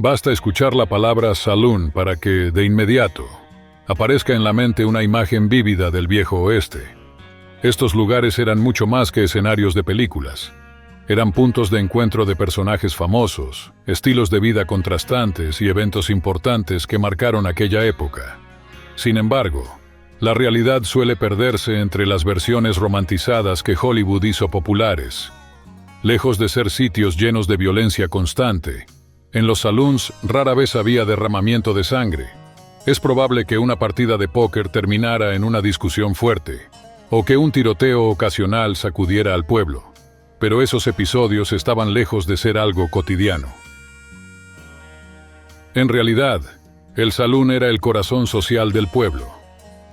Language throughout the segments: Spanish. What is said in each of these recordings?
Basta escuchar la palabra saloon para que, de inmediato, aparezca en la mente una imagen vívida del viejo oeste. Estos lugares eran mucho más que escenarios de películas. Eran puntos de encuentro de personajes famosos, estilos de vida contrastantes y eventos importantes que marcaron aquella época. Sin embargo, la realidad suele perderse entre las versiones romantizadas que Hollywood hizo populares. Lejos de ser sitios llenos de violencia constante, en los saloons rara vez había derramamiento de sangre. Es probable que una partida de póker terminara en una discusión fuerte, o que un tiroteo ocasional sacudiera al pueblo. Pero esos episodios estaban lejos de ser algo cotidiano. En realidad, el saloon era el corazón social del pueblo.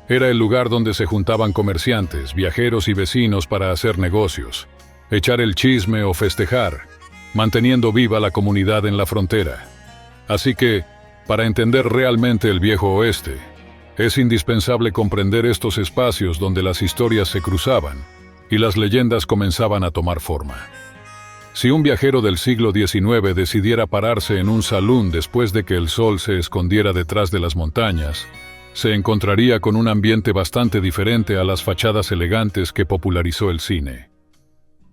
Era el lugar donde se juntaban comerciantes, viajeros y vecinos para hacer negocios, echar el chisme o festejar, manteniendo viva la comunidad en la frontera. Así que, para entender realmente el viejo oeste, es indispensable comprender estos espacios donde las historias se cruzaban y las leyendas comenzaban a tomar forma. Si un viajero del siglo XIX decidiera pararse en un saloon después de que el sol se escondiera detrás de las montañas, se encontraría con un ambiente bastante diferente a las fachadas elegantes que popularizó el cine.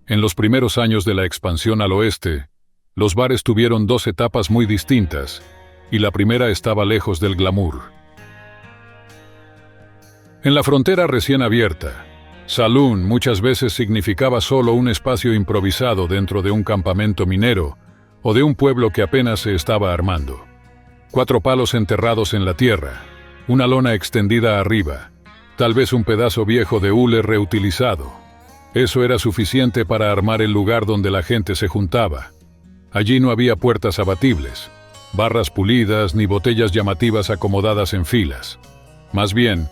En los primeros años de la expansión al oeste, los bares tuvieron dos etapas muy distintas, y la primera estaba lejos del glamour. En la frontera recién abierta, saloon muchas veces significaba solo un espacio improvisado dentro de un campamento minero o de un pueblo que apenas se estaba armando. 4 palos enterrados en la tierra, una lona extendida arriba, tal vez un pedazo viejo de hule reutilizado. Eso era suficiente para armar el lugar donde la gente se juntaba. Allí no había puertas abatibles, barras pulidas ni botellas llamativas acomodadas en filas. Más bien,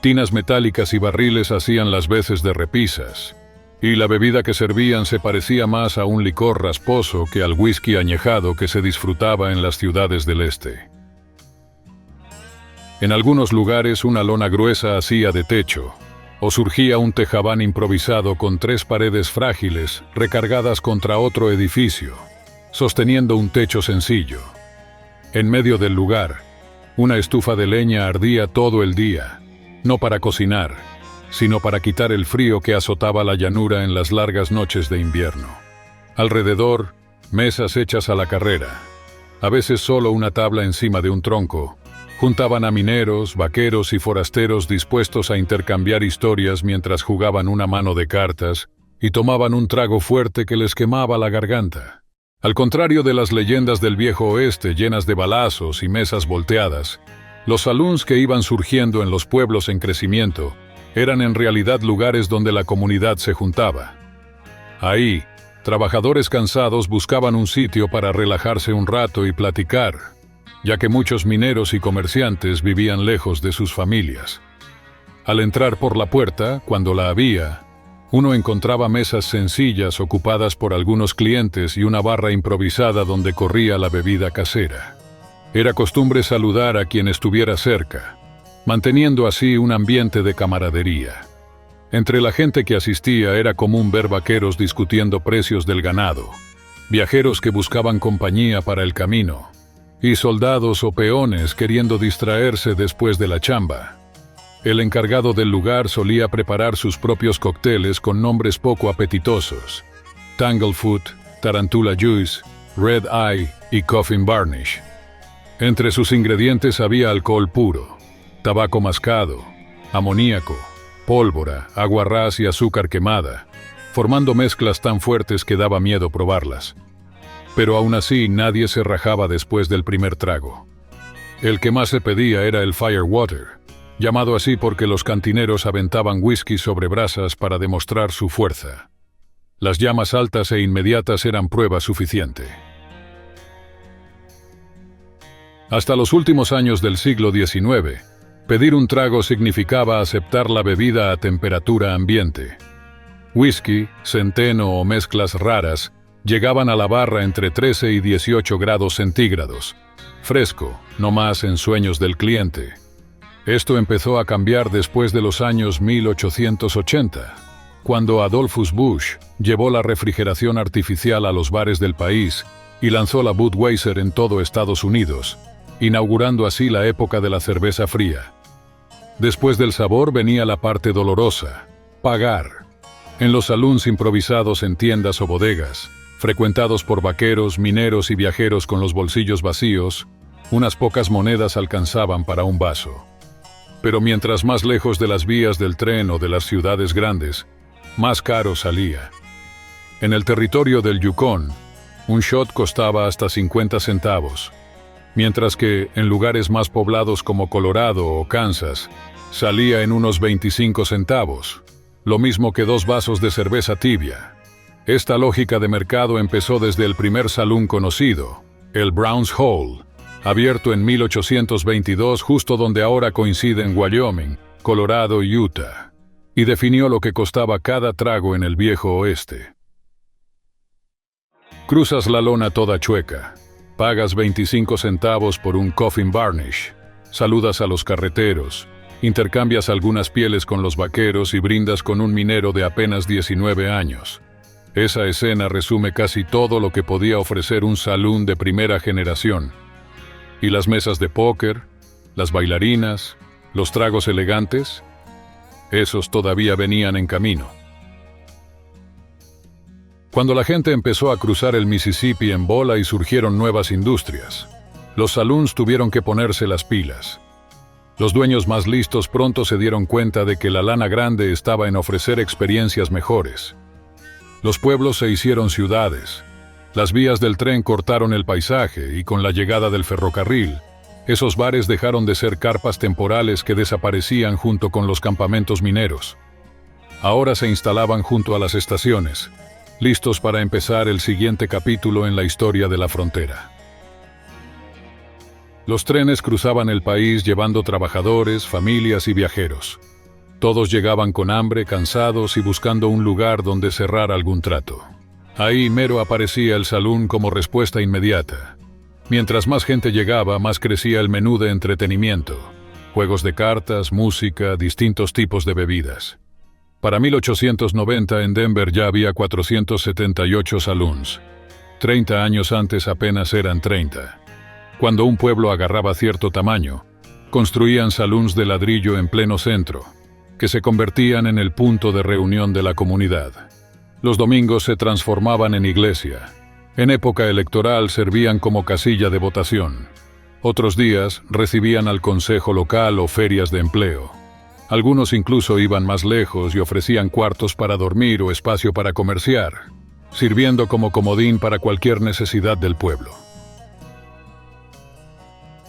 tinas metálicas y barriles hacían las veces de repisas, y la bebida que servían se parecía más a un licor rasposo que al whisky añejado que se disfrutaba en las ciudades del este. En algunos lugares una lona gruesa hacía de techo, o surgía un tejabán improvisado con 3 paredes frágiles recargadas contra otro edificio, sosteniendo un techo sencillo. En medio del lugar, una estufa de leña ardía todo el día, no para cocinar, sino para quitar el frío que azotaba la llanura en las largas noches de invierno. Alrededor, mesas hechas a la carrera, a veces solo una tabla encima de un tronco, juntaban a mineros, vaqueros y forasteros dispuestos a intercambiar historias mientras jugaban una mano de cartas y tomaban un trago fuerte que les quemaba la garganta. Al contrario de las leyendas del viejo oeste llenas de balazos y mesas volteadas, los saloons que iban surgiendo en los pueblos en crecimiento eran en realidad lugares donde la comunidad se juntaba. Ahí, trabajadores cansados buscaban un sitio para relajarse un rato y platicar, ya que muchos mineros y comerciantes vivían lejos de sus familias. Al entrar por la puerta, cuando la había, uno encontraba mesas sencillas ocupadas por algunos clientes y una barra improvisada donde corría la bebida casera. Era costumbre saludar a quien estuviera cerca, manteniendo así un ambiente de camaradería. Entre la gente que asistía era común ver vaqueros discutiendo precios del ganado, viajeros que buscaban compañía para el camino, y soldados o peones queriendo distraerse después de la chamba. El encargado del lugar solía preparar sus propios cócteles con nombres poco apetitosos: Tanglefoot, Tarantula Juice, Red Eye y Coffin Varnish. Entre sus ingredientes había alcohol puro, tabaco mascado, amoníaco, pólvora, agua ras y azúcar quemada, formando mezclas tan fuertes que daba miedo probarlas. Pero aún así nadie se rajaba después del primer trago. El que más se pedía era el Firewater, llamado así porque los cantineros aventaban whisky sobre brasas para demostrar su fuerza. Las llamas altas e inmediatas eran prueba suficiente. Hasta los últimos años del siglo XIX, pedir un trago significaba aceptar la bebida a temperatura ambiente. Whisky, centeno o mezclas raras llegaban a la barra entre 13 y 18 grados centígrados, fresco, no más en sueños del cliente. Esto empezó a cambiar después de los años 1880, cuando Adolphus Busch llevó la refrigeración artificial a los bares del país y lanzó la Budweiser en todo Estados Unidos, inaugurando así la época de la cerveza fría. Después del sabor venía la parte dolorosa: pagar. En los saloons improvisados en tiendas o bodegas, frecuentados por vaqueros, mineros y viajeros con los bolsillos vacíos, unas pocas monedas alcanzaban para un vaso. Pero mientras más lejos de las vías del tren o de las ciudades grandes, más caro salía. En el territorio del Yukon, un shot costaba hasta 50 centavos, mientras que en lugares más poblados como Colorado o Kansas, salía en unos 25 centavos, lo mismo que 2 vasos de cerveza tibia. Esta lógica de mercado empezó desde el primer salón conocido, el Brown's Hall, abierto en 1822 justo donde ahora coinciden Wyoming, Colorado y Utah, y definió lo que costaba cada trago en el viejo oeste. Cruzas la lona toda chueca, pagas 25 centavos por un coffin varnish, saludas a los carreteros, intercambias algunas pieles con los vaqueros y brindas con un minero de apenas 19 años. Esa escena resume casi todo lo que podía ofrecer un salón de primera generación. ¿Y las mesas de póker? ¿Las bailarinas? ¿Los tragos elegantes? Esos todavía venían en camino. Cuando la gente empezó a cruzar el Mississippi en bola y surgieron nuevas industrias, los saloons tuvieron que ponerse las pilas. Los dueños más listos pronto se dieron cuenta de que la lana grande estaba en ofrecer experiencias mejores. Los pueblos se hicieron ciudades. Las vías del tren cortaron el paisaje y con la llegada del ferrocarril, esos bares dejaron de ser carpas temporales que desaparecían junto con los campamentos mineros. Ahora se instalaban junto a las estaciones, listos para empezar el siguiente capítulo en la historia de la frontera. Los trenes cruzaban el país llevando trabajadores, familias y viajeros. Todos llegaban con hambre, cansados y buscando un lugar donde cerrar algún trato. Ahí mero aparecía el salón como respuesta inmediata. Mientras más gente llegaba, más crecía el menú de entretenimiento: juegos de cartas, música, distintos tipos de bebidas. Para 1890 en Denver ya había 478 saloons. 30 años antes apenas eran 30. Cuando un pueblo agarraba cierto tamaño, construían saloons de ladrillo en pleno centro, que se convertían en el punto de reunión de la comunidad. Los domingos se transformaban en iglesia. En época electoral servían como casilla de votación. Otros días recibían al consejo local o ferias de empleo. Algunos incluso iban más lejos y ofrecían cuartos para dormir o espacio para comerciar, sirviendo como comodín para cualquier necesidad del pueblo.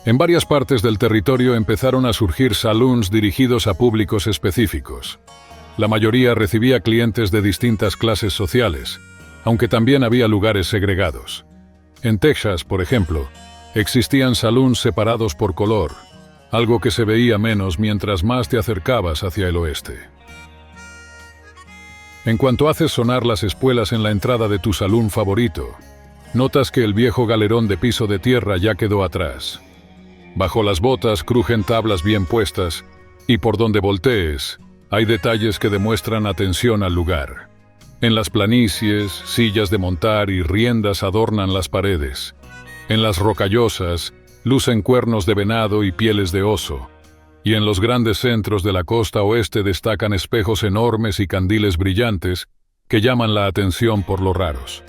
En varias partes del territorio empezaron a surgir saloons dirigidos a públicos específicos. La mayoría recibía clientes de distintas clases sociales, aunque también había lugares segregados. En Texas, por ejemplo, existían saloons separados por color, algo que se veía menos mientras más te acercabas hacia el oeste. En cuanto haces sonar las espuelas en la entrada de tu salón favorito, notas que el viejo galerón de piso de tierra ya quedó atrás. Bajo las botas crujen tablas bien puestas, y por donde voltees, hay detalles que demuestran atención al lugar. En las planicies, sillas de montar y riendas adornan las paredes. En las rocallosas, lucen cuernos de venado y pieles de oso. Y en los grandes centros de la costa oeste destacan espejos enormes y candiles brillantes que llaman la atención por lo raros.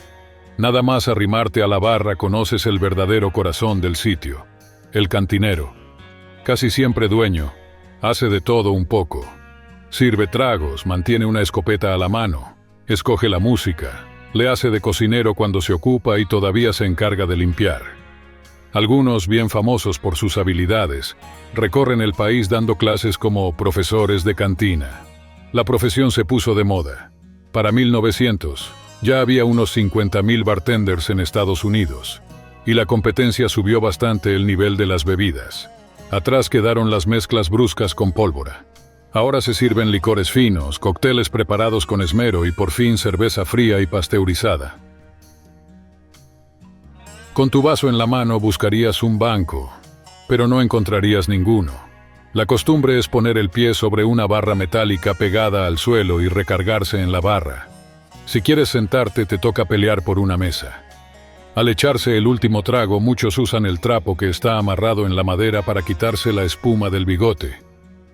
Nada más arrimarte a la barra conoces el verdadero corazón del sitio: el cantinero. Casi siempre dueño, hace de todo un poco. Sirve tragos, mantiene una escopeta a la mano, escoge la música, le hace de cocinero cuando se ocupa y todavía se encarga de limpiar. Algunos, bien famosos por sus habilidades, recorren el país dando clases como profesores de cantina. La profesión se puso de moda. Para 1900, ya había unos 50,000 bartenders en Estados Unidos, y la competencia subió bastante el nivel de las bebidas. Atrás quedaron las mezclas bruscas con pólvora. Ahora se sirven licores finos, cócteles preparados con esmero y por fin cerveza fría y pasteurizada. Con tu vaso en la mano buscarías un banco, pero no encontrarías ninguno. La costumbre es poner el pie sobre una barra metálica pegada al suelo y recargarse en la barra. Si quieres sentarte, te toca pelear por una mesa. Al echarse el último trago, muchos usan el trapo que está amarrado en la madera para quitarse la espuma del bigote.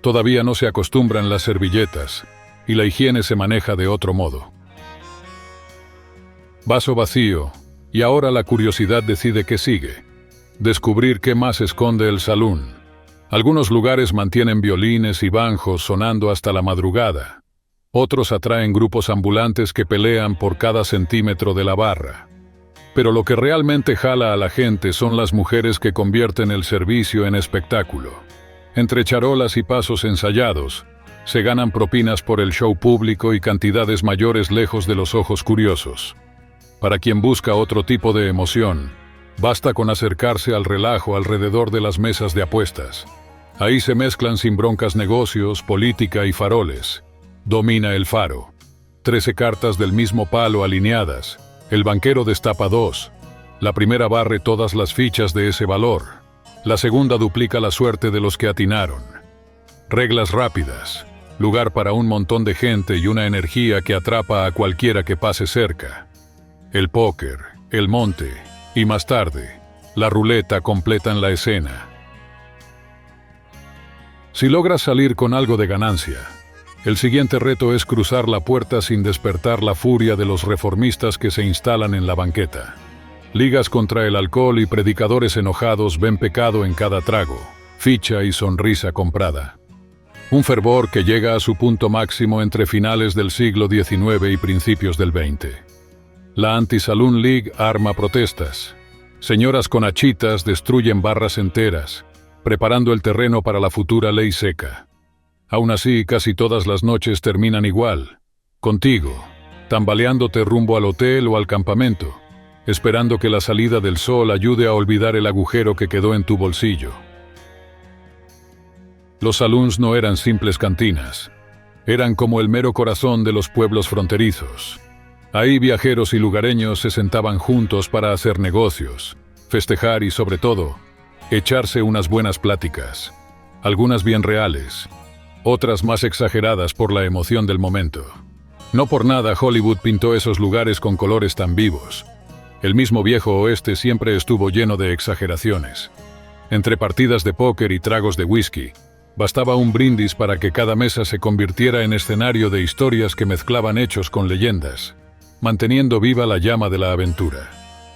Todavía no se acostumbran las servilletas, y la higiene se maneja de otro modo. Vaso vacío, y ahora la curiosidad decide qué sigue. Descubrir qué más esconde el salón. Algunos lugares mantienen violines y banjos sonando hasta la madrugada. Otros atraen grupos ambulantes que pelean por cada centímetro de la barra. Pero lo que realmente jala a la gente son las mujeres que convierten el servicio en espectáculo. Entre charolas y pasos ensayados, se ganan propinas por el show público y cantidades mayores lejos de los ojos curiosos. Para quien busca otro tipo de emoción, basta con acercarse al relajo alrededor de las mesas de apuestas. Ahí se mezclan sin broncas negocios, política y faroles. Domina el faro. 13 cartas del mismo palo alineadas. El banquero destapa 2. La primera barre todas las fichas de ese valor. La segunda duplica la suerte de los que atinaron. Reglas rápidas. Lugar para un montón de gente y una energía que atrapa a cualquiera que pase cerca. El póker, el monte y más tarde, la ruleta completan la escena. Si logras salir con algo de ganancia, el siguiente reto es cruzar la puerta sin despertar la furia de los reformistas que se instalan en la banqueta. Ligas contra el alcohol y predicadores enojados ven pecado en cada trago, ficha y sonrisa comprada. Un fervor que llega a su punto máximo entre finales del siglo XIX y principios del XX. La Anti-Saloon League arma protestas. Señoras con hachitas destruyen barras enteras, preparando el terreno para la futura ley seca. Aún así, casi todas las noches terminan igual, contigo, tambaleándote rumbo al hotel o al campamento, esperando que la salida del sol ayude a olvidar el agujero que quedó en tu bolsillo. Los saloons no eran simples cantinas, eran como el mero corazón de los pueblos fronterizos. Ahí viajeros y lugareños se sentaban juntos para hacer negocios, festejar y, sobre todo, echarse unas buenas pláticas, algunas bien reales, otras más exageradas por la emoción del momento. No por nada Hollywood pintó esos lugares con colores tan vivos. El mismo viejo oeste siempre estuvo lleno de exageraciones. Entre partidas de póker y tragos de whisky, bastaba un brindis para que cada mesa se convirtiera en escenario de historias que mezclaban hechos con leyendas, manteniendo viva la llama de la aventura.